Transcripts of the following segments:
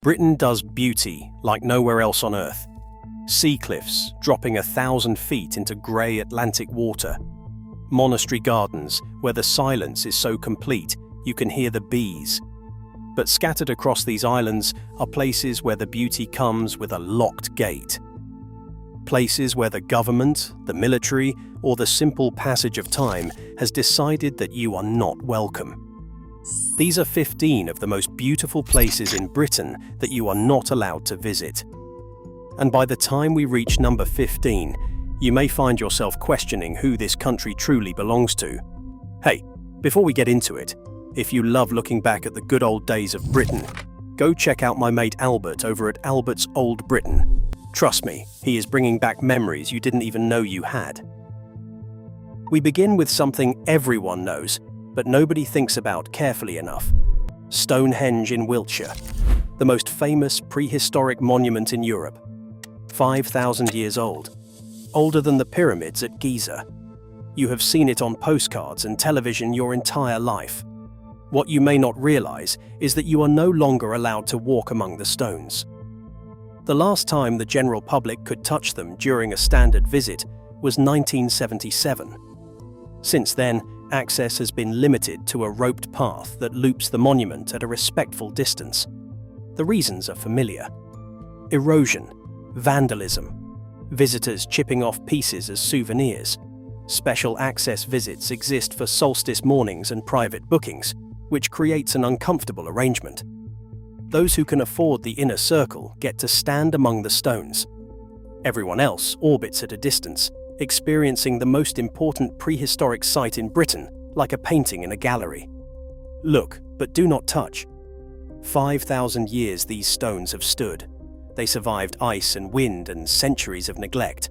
Britain does beauty like nowhere else on Earth. Sea cliffs dropping 1,000 feet into grey Atlantic water. Monastery gardens where the silence is so complete you can hear the bees. But scattered across these islands are places where the beauty comes with a locked gate. Places where the government, the military, or the simple passage of time has decided that you are not welcome. These are 15 of the most beautiful places in Britain that you are not allowed to visit. And by the time we reach number 15, you may find yourself questioning who this country truly belongs to. Hey, before we get into it, if you love looking back at the good old days of Britain, go check out my mate Albert over at Albert's Old Britain. Trust me, he is bringing back memories you didn't even know you had. We begin with something everyone knows, but nobody thinks about carefully enough. Stonehenge in Wiltshire, the most famous prehistoric monument in Europe. 5,000 years old, older than the pyramids at Giza. You have seen it on postcards and television your entire life. What you may not realize is that you are no longer allowed to walk among the stones. The last time the general public could touch them during a standard visit was 1977. Since then, access has been limited to a roped path that loops the monument at a respectful distance. The reasons are familiar. Erosion, vandalism, visitors chipping off pieces as souvenirs. Special access visits exist for solstice mornings and private bookings, which creates an uncomfortable arrangement. Those who can afford the inner circle get to stand among the stones. Everyone else orbits at a distance, experiencing the most important prehistoric site in Britain like a painting in a gallery. Look, but do not touch. 5,000 years these stones have stood. They survived ice and wind and centuries of neglect.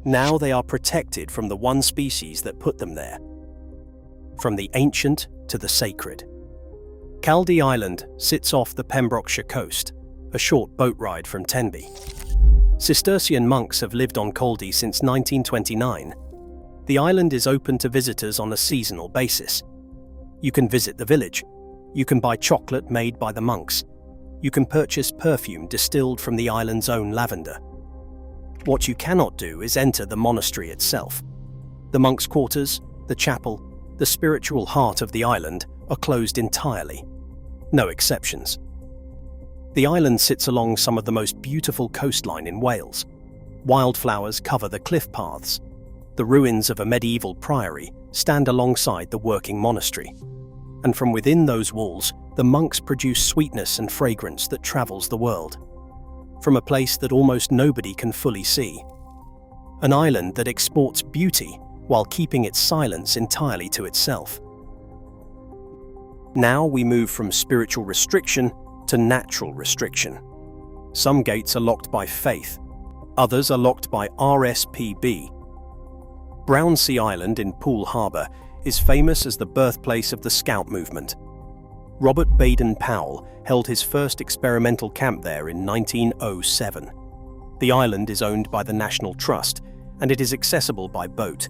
Now they are protected from the one species that put them there. From the ancient to the sacred. Caldey Island sits off the Pembrokeshire coast, a short boat ride from Tenby. Cistercian monks have lived on Caldey since 1929. The island is open to visitors on a seasonal basis. You can visit the village. You can buy chocolate made by the monks. You can purchase perfume distilled from the island's own lavender. What you cannot do is enter the monastery itself. The monks' quarters, the chapel, the spiritual heart of the island are closed entirely. No exceptions. The island sits along some of the most beautiful coastline in Wales. Wildflowers cover the cliff paths. The ruins of a medieval priory stand alongside the working monastery. And from within those walls, the monks produce sweetness and fragrance that travels the world. From a place that almost nobody can fully see. An island that exports beauty while keeping its silence entirely to itself. Now we move from spiritual restriction to natural restriction. Some gates are locked by faith, others are locked by RSPB. Brownsea Island in Poole Harbour is famous as the birthplace of the Scout movement. Robert Baden-Powell held his first experimental camp there in 1907. The island is owned by the National Trust and it is accessible by boat,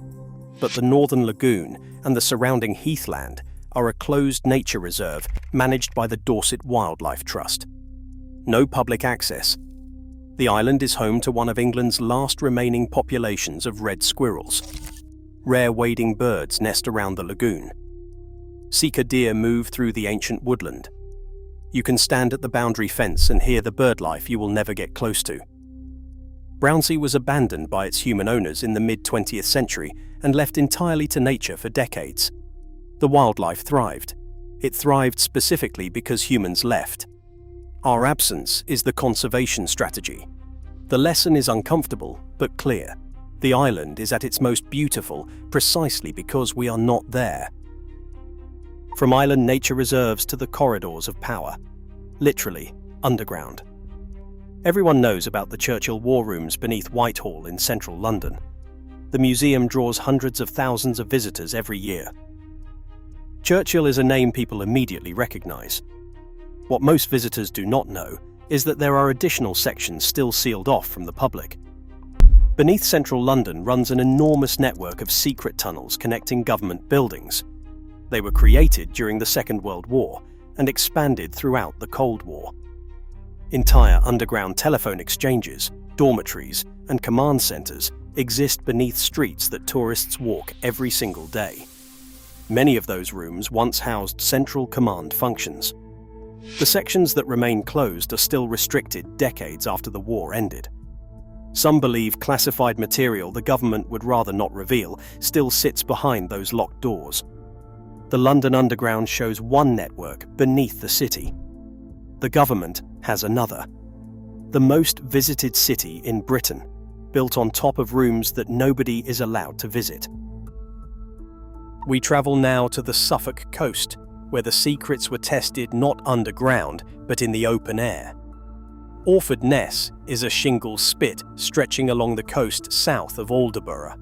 but the Northern Lagoon and the surrounding heathland are a closed nature reserve managed by the Dorset Wildlife Trust. No public access. The island is home to one of England's last remaining populations of red squirrels. Rare wading birds nest around the lagoon. Seeker deer move through the ancient woodland. You can stand at the boundary fence and hear the bird life you will never get close to. Brownsea was abandoned by its human owners in the mid-20th century and left entirely to nature for decades. The wildlife thrived. It thrived specifically because humans left. Our absence is the conservation strategy. The lesson is uncomfortable, but clear. The island is at its most beautiful precisely because we are not there. From island nature reserves to the corridors of power. Literally, underground. Everyone knows about the Churchill War Rooms beneath Whitehall in central London. The museum draws hundreds of thousands of visitors every year. Churchill is a name people immediately recognise. What most visitors do not know is that there are additional sections still sealed off from the public. Beneath central London runs an enormous network of secret tunnels connecting government buildings. They were created during the Second World War and expanded throughout the Cold War. Entire underground telephone exchanges, dormitories, and command centres exist beneath streets that tourists walk every single day. Many of those rooms once housed central command functions. The sections that remain closed are still restricted decades after the war ended. Some believe classified material the government would rather not reveal still sits behind those locked doors. The London Underground shows one network beneath the city. The government has another. The most visited city in Britain, built on top of rooms that nobody is allowed to visit. We travel now to the Suffolk coast, where the secrets were tested not underground, but in the open air. Orford Ness is a shingle spit stretching along the coast south of Aldeburgh.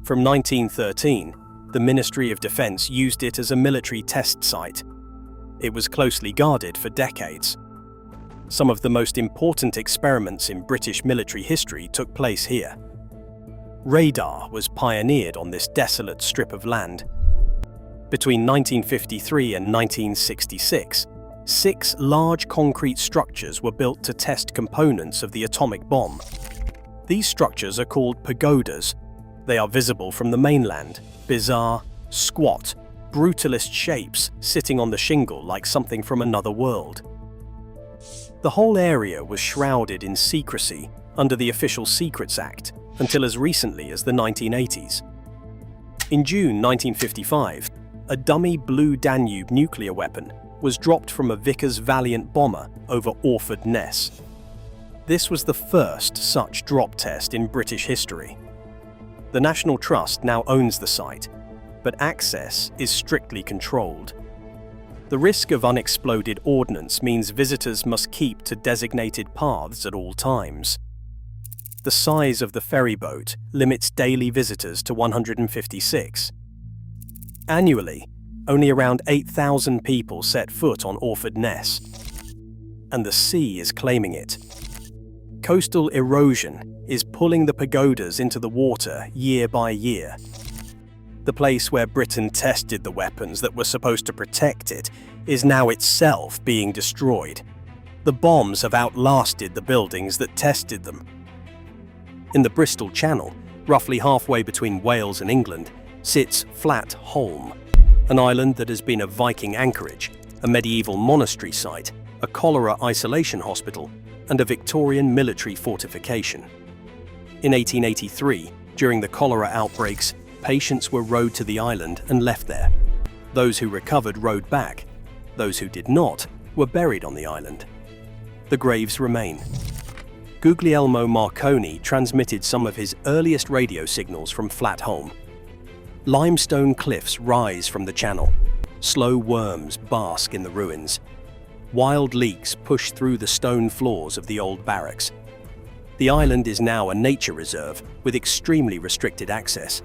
From 1913, the Ministry of Defence used it as a military test site. It was closely guarded for decades. Some of the most important experiments in British military history took place here. Radar was pioneered on this desolate strip of land. Between 1953 and 1966, 6 large concrete structures were built to test components of the atomic bomb. These structures are called pagodas. They are visible from the mainland, bizarre, squat, brutalist shapes sitting on the shingle like something from another world. The whole area was shrouded in secrecy under the Official Secrets Act until as recently as the 1980s. In June 1955, a dummy Blue Danube nuclear weapon was dropped from a Vickers Valiant bomber over Orford Ness. This was the first such drop test in British history. The National Trust now owns the site, but access is strictly controlled. The risk of unexploded ordnance means visitors must keep to designated paths at all times. The size of the ferry boat limits daily visitors to 156. Annually, only around 8,000 people set foot on Orford Ness, and the sea is claiming it. Coastal erosion is pulling the pagodas into the water year by year. The place where Britain tested the weapons that were supposed to protect it is now itself being destroyed. The bombs have outlasted the buildings that tested them. In the Bristol Channel, roughly halfway between Wales and England, sits Flat Holm, an island that has been a Viking anchorage, a medieval monastery site, a cholera isolation hospital, and a Victorian military fortification. In 1883, during the cholera outbreaks, patients were rowed to the island and left there. Those who recovered rowed back. Those who did not were buried on the island. The graves remain. Guglielmo Marconi transmitted some of his earliest radio signals from Flat Holm. Limestone cliffs rise from the channel. Slow worms bask in the ruins. Wild leeks push through the stone floors of the old barracks. The island is now a nature reserve with extremely restricted access.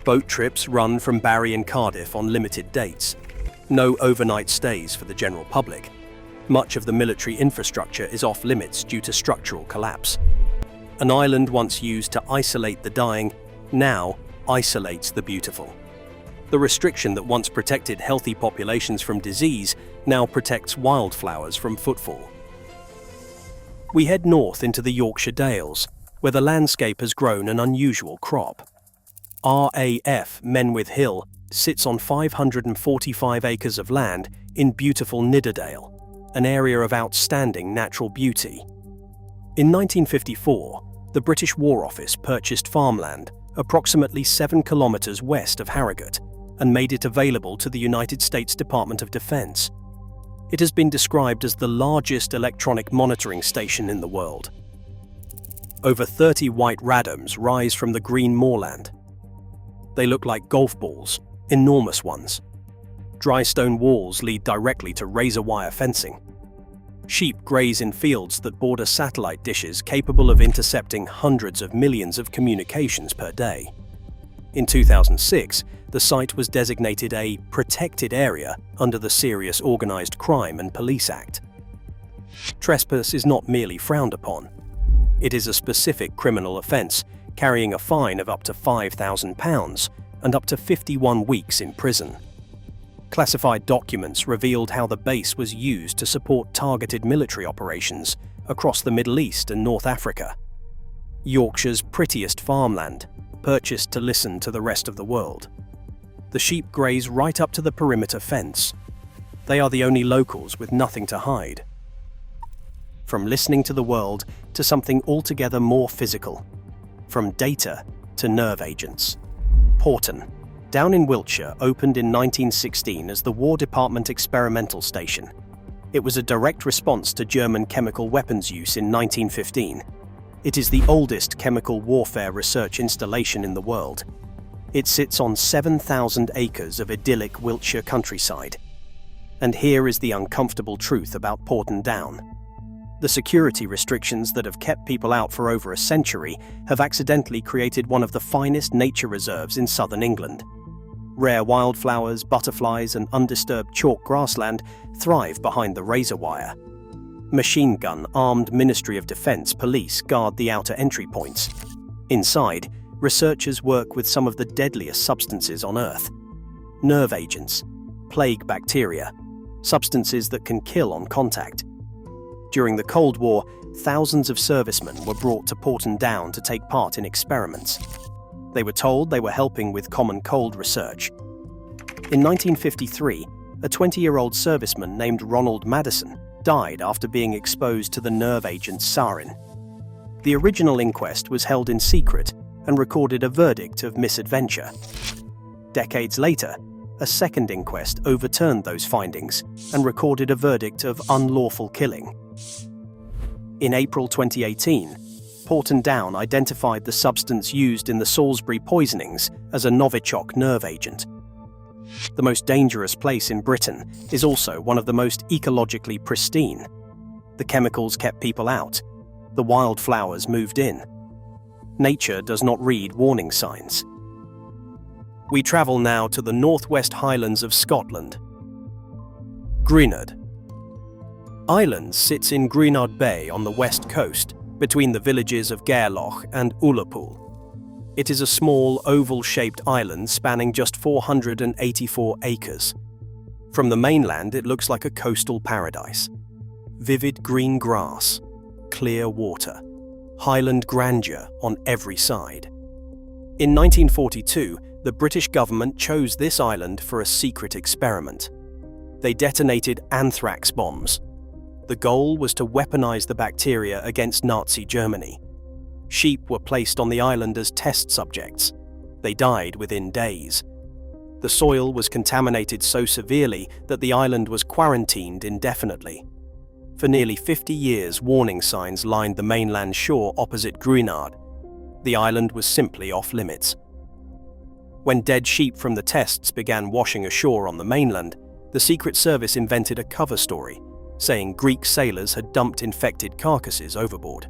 Boat trips run from Barry and Cardiff on limited dates. No overnight stays for the general public. Much of the military infrastructure is off limits due to structural collapse. An island once used to isolate the dying now isolates the beautiful. The restriction that once protected healthy populations from disease now protects wildflowers from footfall. We head north into the Yorkshire Dales, where the landscape has grown an unusual crop. RAF Menwith Hill sits on 545 acres of land in beautiful Nidderdale, an area of outstanding natural beauty. In 1954, the British War Office purchased farmland approximately 7 kilometres west of Harrogate and made it available to the United States Department of Defense. It has been described as the largest electronic monitoring station in the world. Over 30 white radams rise from the green moorland. They look like golf balls, enormous ones. Dry stone walls lead directly to razor wire fencing. Sheep graze in fields that border satellite dishes capable of intercepting hundreds of millions of communications per day. In 2006, the site was designated a protected area under the Serious Organised Crime and Police Act. Trespass is not merely frowned upon. It is a specific criminal offence, carrying a fine of up to £5,000 and up to 51 weeks in prison. Classified documents revealed how the base was used to support targeted military operations across the Middle East and North Africa. Yorkshire's prettiest farmland, purchased to listen to the rest of the world. The sheep graze right up to the perimeter fence. They are the only locals with nothing to hide. From listening to the world to something altogether more physical. From data to nerve agents. Porton Down in Wiltshire opened in 1916 as the War Department Experimental Station. It was a direct response to German chemical weapons use in 1915. It is the oldest chemical warfare research installation in the world. It sits on 7,000 acres of idyllic Wiltshire countryside. And here is the uncomfortable truth about Porton Down. The security restrictions that have kept people out for over a century have accidentally created one of the finest nature reserves in southern England. Rare wildflowers, butterflies, and undisturbed chalk grassland thrive behind the razor wire. Machine gun-armed Ministry of Defence police guard the outer entry points. Inside, researchers work with some of the deadliest substances on Earth. Nerve agents, plague bacteria, substances that can kill on contact. During the Cold War, thousands of servicemen were brought to Porton Down to take part in experiments. They were told they were helping with common cold research. In 1953, a 20-year-old serviceman named Ronald Madison died after being exposed to the nerve agent sarin. The original inquest was held in secret and recorded a verdict of misadventure. Decades later, a second inquest overturned those findings and recorded a verdict of unlawful killing. In April 2018, Porton Down identified the substance used in the Salisbury poisonings as a Novichok nerve agent. The most dangerous place in Britain is also one of the most ecologically pristine. The chemicals kept people out. The wildflowers moved in. Nature does not read warning signs. We travel now to the northwest Highlands of Scotland. Gruinard Island sits in Gruinard Bay on the west coast, between the villages of Gairloch and Ullapool. It is a small, oval-shaped island spanning just 484 acres. From the mainland, it looks like a coastal paradise. Vivid green grass, clear water, highland grandeur on every side. In 1942, the British government chose this island for a secret experiment. They detonated anthrax bombs. The goal was to weaponize the bacteria against Nazi Germany. Sheep were placed on the island as test subjects. They died within days. The soil was contaminated so severely that the island was quarantined indefinitely. For nearly 50 years, warning signs lined the mainland shore opposite Gruinard. The island was simply off limits. When dead sheep from the tests began washing ashore on the mainland, the Secret Service invented a cover story, saying Greek sailors had dumped infected carcasses overboard.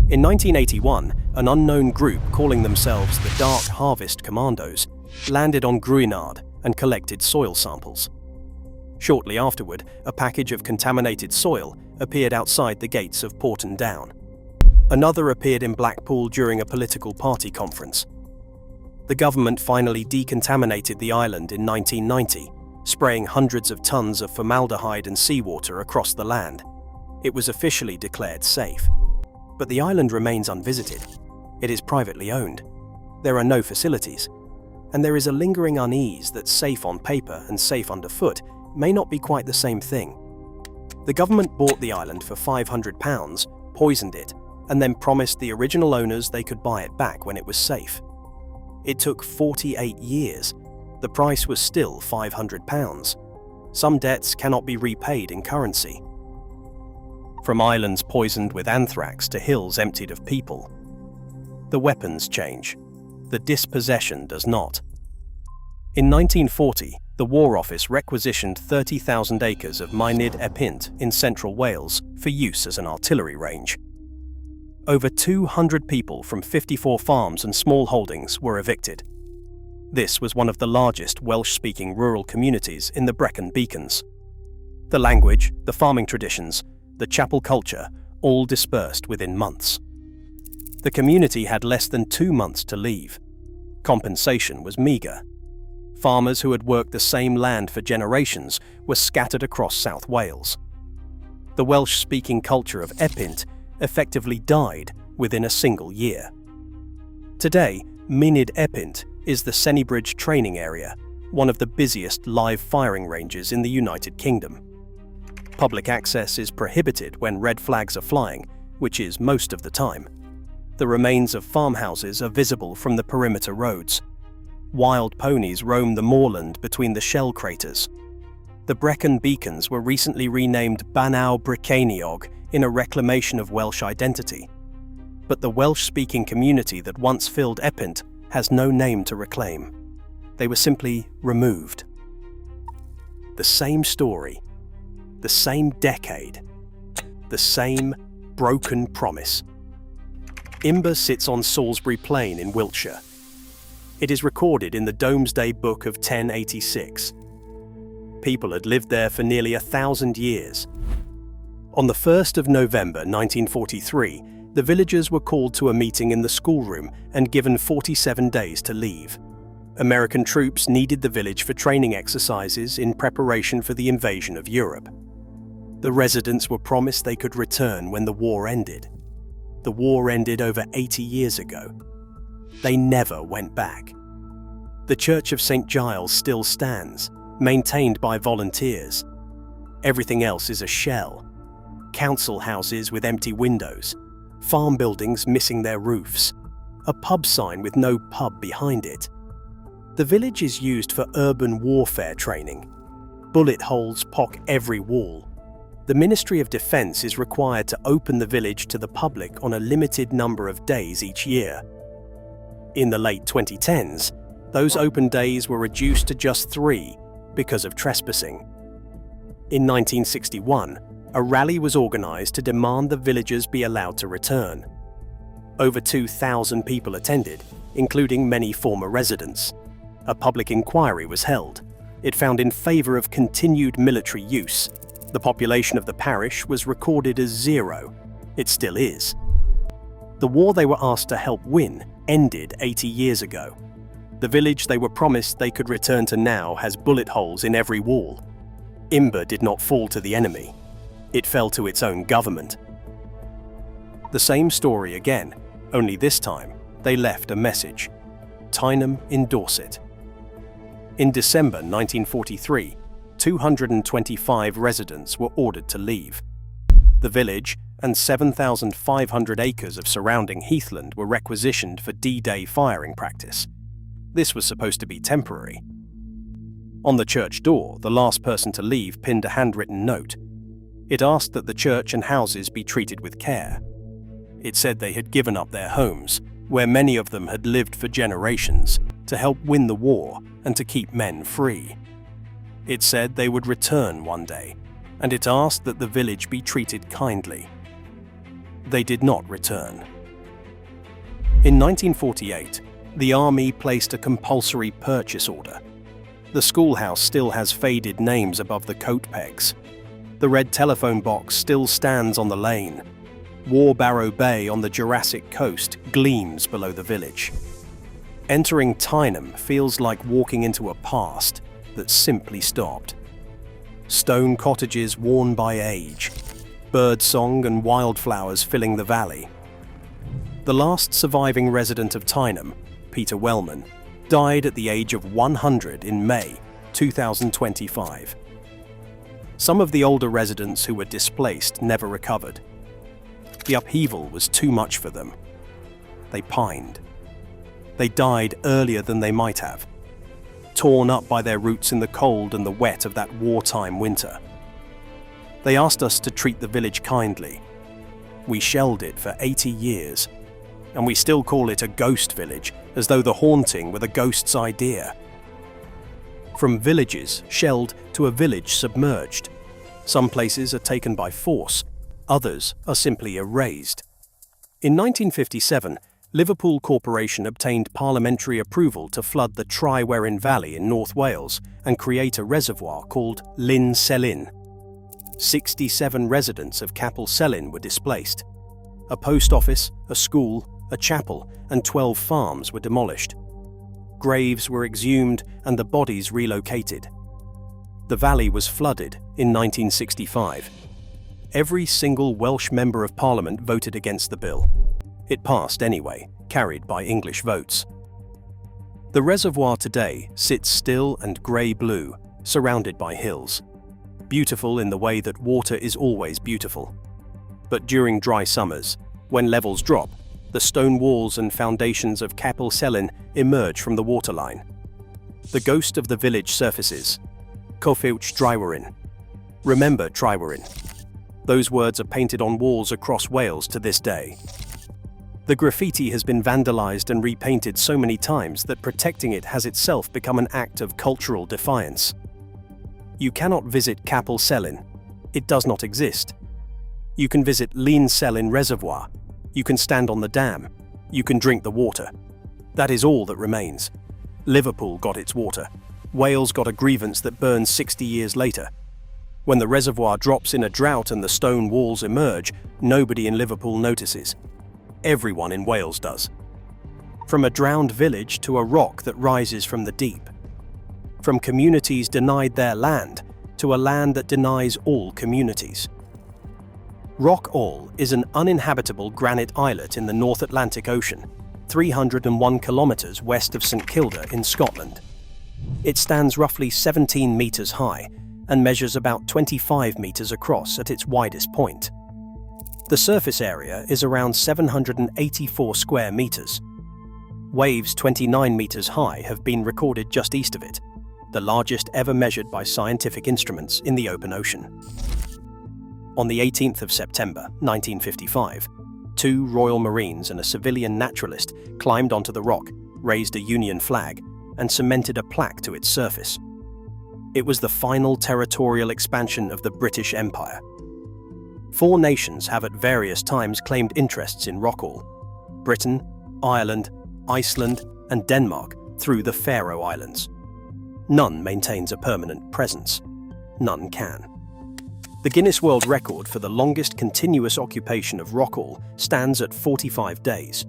In 1981, an unknown group calling themselves the Dark Harvest Commandos landed on Gruinard and collected soil samples. Shortly afterward, a package of contaminated soil appeared outside the gates of Porton Down. Another appeared in Blackpool during a political party conference. The government finally decontaminated the island in 1990, spraying hundreds of tons of formaldehyde and seawater across the land. It was officially declared safe. But the island remains unvisited. It is privately owned. There are no facilities. And there is a lingering unease that safe on paper and safe underfoot may not be quite the same thing. The government bought the island for £500, poisoned it, and then promised the original owners they could buy it back when it was safe. It took 48 years. The price was still £500. Some debts cannot be repaid in currency. From islands poisoned with anthrax to hills emptied of people. The weapons change. The dispossession does not. In 1940, the War Office requisitioned 30,000 acres of Mynydd Epynt in central Wales for use as an artillery range. Over 200 people from 54 farms and small holdings were evicted. This was one of the largest Welsh-speaking rural communities in the Brecon Beacons. The language, the farming traditions, the chapel culture, all dispersed within months. The community had less than 2 months to leave. Compensation was meagre. Farmers who had worked the same land for generations were scattered across South Wales. The Welsh-speaking culture of Epynt effectively died within a single year. Today, Mynydd Epynt is the Sennybridge training area, one of the busiest live firing ranges in the United Kingdom. Public access is prohibited when red flags are flying, which is most of the time. The remains of farmhouses are visible from the perimeter roads. Wild ponies roam the moorland between the shell craters. The Brecon beacons were recently renamed Banau Brecaniog in a reclamation of Welsh identity. But the Welsh-speaking community that once filled Epynt has no name to reclaim. They were simply removed. The same story, the same decade, the same broken promise. Imber sits on Salisbury Plain in Wiltshire. It is recorded in the Domesday Book of 1086. People had lived there for nearly 1,000 years. On the 1st of November 1943, the villagers were called to a meeting in the schoolroom and given 47 days to leave. American troops needed the village for training exercises in preparation for the invasion of Europe. The residents were promised they could return when the war ended. The war ended over 80 years ago. They never went back. The Church of St. Giles still stands, maintained by volunteers. Everything else is a shell. Council houses with empty windows, farm buildings missing their roofs, a pub sign with no pub behind it. The village is used for urban warfare training. Bullet holes pock every wall. The Ministry of Defence is required to open the village to the public on a limited number of days each year. In the late 2010s, those open days were reduced to just 3 because of trespassing. In 1961, a rally was organised to demand the villagers be allowed to return. Over 2,000 people attended, including many former residents. A public inquiry was held. It found in favour of continued military use. The population of the parish was recorded as 0. It still is. The war they were asked to help win ended 80 years ago. The village they were promised they could return to now has bullet holes in every wall. Imber did not fall to the enemy. It fell to its own government. The same story again, only this time they left a message. Tyneham in Dorset. In December 1943, 225 residents were ordered to leave. The village and 7,500 acres of surrounding heathland were requisitioned for D-Day firing practice. This was supposed to be temporary. On the church door, the last person to leave pinned a handwritten note. It asked that the church and houses be treated with care. It said they had given up their homes, where many of them had lived for generations, to help win the war and to keep men free. It said they would return one day, and it asked that the village be treated kindly. They did not return. In 1948, the army placed a compulsory purchase order. The schoolhouse still has faded names above the coat pegs. The red telephone box still stands on the lane. Warbarrow Bay on the Jurassic coast gleams below the village. Entering Tyneham feels like walking into a past that simply stopped. Stone cottages worn by age, birdsong and wildflowers filling the valley. The last surviving resident of Tyneham, Peter Wellman, died at the age of 100 in May 2025. Some of the older residents who were displaced never recovered. The upheaval was too much for them. They pined. They died earlier than they might have, torn up by their roots in the cold and the wet of that wartime winter. They asked us to treat the village kindly. We shelled it for 80 years, and we still call it a ghost village, as though the haunting were the ghost's idea. From villages shelled to a village submerged. Some places are taken by force, others are simply erased. In 1957, Liverpool Corporation obtained parliamentary approval to flood the Tryweryn Valley in North Wales and create a reservoir called Llyn Celyn. 67 residents of Capel Celyn were displaced. A post office, a school, a chapel, and 12 farms were demolished. graves were exhumed and the bodies relocated. The valley was flooded in 1965. Every single Welsh Member of Parliament voted against the bill. It passed anyway, carried by English votes. The reservoir today sits still and grey-blue, surrounded by hills. Beautiful in the way that water is always beautiful. But during dry summers, when levels drop, the stone walls and foundations of Capel Celyn emerge from the waterline. The ghost of the village surfaces. Cofeuch Tryweryn. Remember Tryweryn. Those words are painted on walls across Wales to this day. The graffiti has been vandalised and repainted so many times that protecting it has itself become an act of cultural defiance. You cannot visit Capel Celyn. It does not exist. You can visit Llyn Celyn Reservoir. You can stand on the dam. You can drink the water. That is all that remains. Liverpool got its water. Wales got a grievance that burns 60 years later. When the reservoir drops in a drought and the stone walls emerge, nobody in Liverpool notices. Everyone in Wales does. From a drowned village to a rock that rises from the deep. From communities denied their land to a land that denies all communities. Rock All is an uninhabitable granite islet in the North Atlantic Ocean, 301 kilometres west of St Kilda in Scotland. It stands roughly 17 metres high and measures about 25 metres across at its widest point. The surface area is around 784 square metres. Waves 29 metres high have been recorded just east of it, the largest ever measured by scientific instruments in the open ocean. On the 18th of September 1955, 2 Royal Marines and a civilian naturalist climbed onto the rock, raised a Union flag, and cemented a plaque to its surface. It was the final territorial expansion of the British Empire. 4 nations have at various times claimed interests in Rockall: Britain, Ireland, Iceland, and Denmark through the Faroe Islands. None maintains a permanent presence. None can. The Guinness World Record for the longest continuous occupation of Rockall stands at 45 days.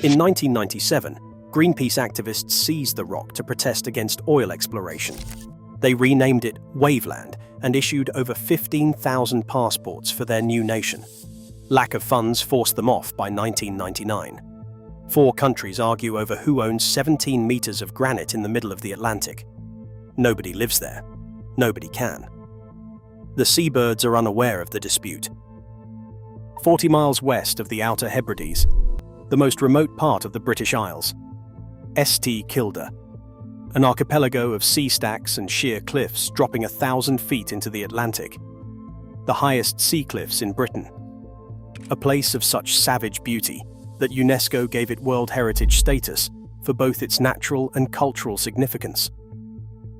In 1997, Greenpeace activists seized the rock to protest against oil exploration. They renamed it Waveland and issued over 15,000 passports for their new nation. Lack of funds forced them off by 1999. 4 countries argue over who owns 17 meters of granite in the middle of the Atlantic. Nobody lives there. Nobody can. The seabirds are unaware of the dispute. 40 miles west of the Outer Hebrides, the most remote part of the British Isles, St Kilda, an archipelago of sea stacks and sheer cliffs dropping 1,000 feet into the Atlantic, the highest sea cliffs in Britain. A place of such savage beauty that UNESCO gave it World Heritage status for both its natural and cultural significance.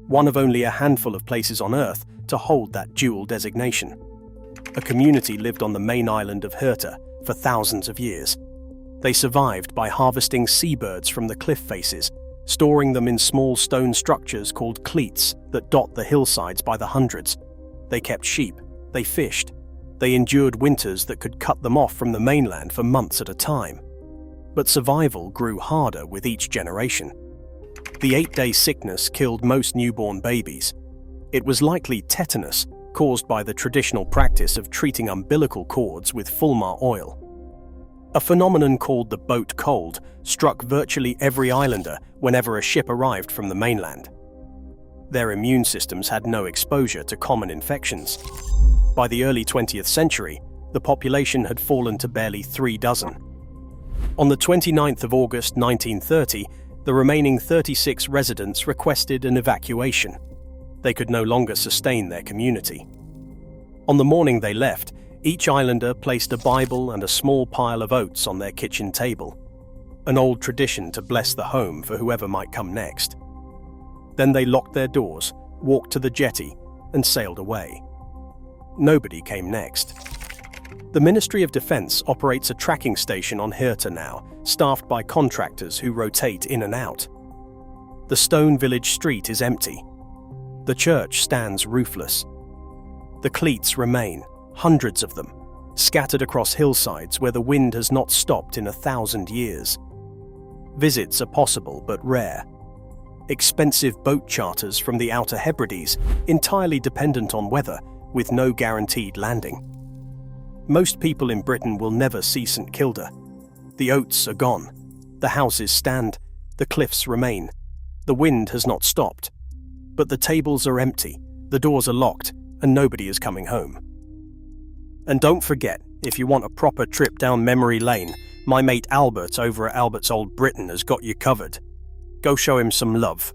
One of only a handful of places on Earth to hold that dual designation. A community lived on the main island of Heazell for thousands of years. They survived by harvesting seabirds from the cliff faces, storing them in small stone structures called cleats that dot the hillsides by the hundreds. They kept sheep, they fished, they endured winters that could cut them off from the mainland for months at a time. But survival grew harder with each generation. The 8-day sickness killed most newborn babies. It was likely tetanus, caused by the traditional practice of treating umbilical cords with fulmar oil. A phenomenon called the boat cold struck virtually every islander whenever a ship arrived from the mainland. Their immune systems had no exposure to common infections. By the early 20th century, the population had fallen to barely 3 dozen. On the 29th of August 1930, the remaining 36 residents requested an evacuation. They could no longer sustain their community. On the morning they left, each islander placed a Bible and a small pile of oats on their kitchen table, an old tradition to bless the home for whoever might come next. Then they locked their doors, walked to the jetty, and sailed away. Nobody came next. The Ministry of Defence operates a tracking station on Heazell now, staffed by contractors who rotate in and out. The stone village street is empty. The church stands roofless. The cleats remain, hundreds of them, scattered across hillsides where the wind has not stopped in 1,000 years. Visits are possible but rare. expensive boat charters from the Outer Hebrides, entirely dependent on weather, with no guaranteed landing. Most people in Britain will never see St Kilda. The oats are gone. The houses stand. The cliffs remain. The wind has not stopped. But the tables are empty, the doors are locked, and nobody is coming home. And don't forget, if you want a proper trip down memory lane, my mate Albert over at Albert's Old Britain has got you covered. Go show him some love.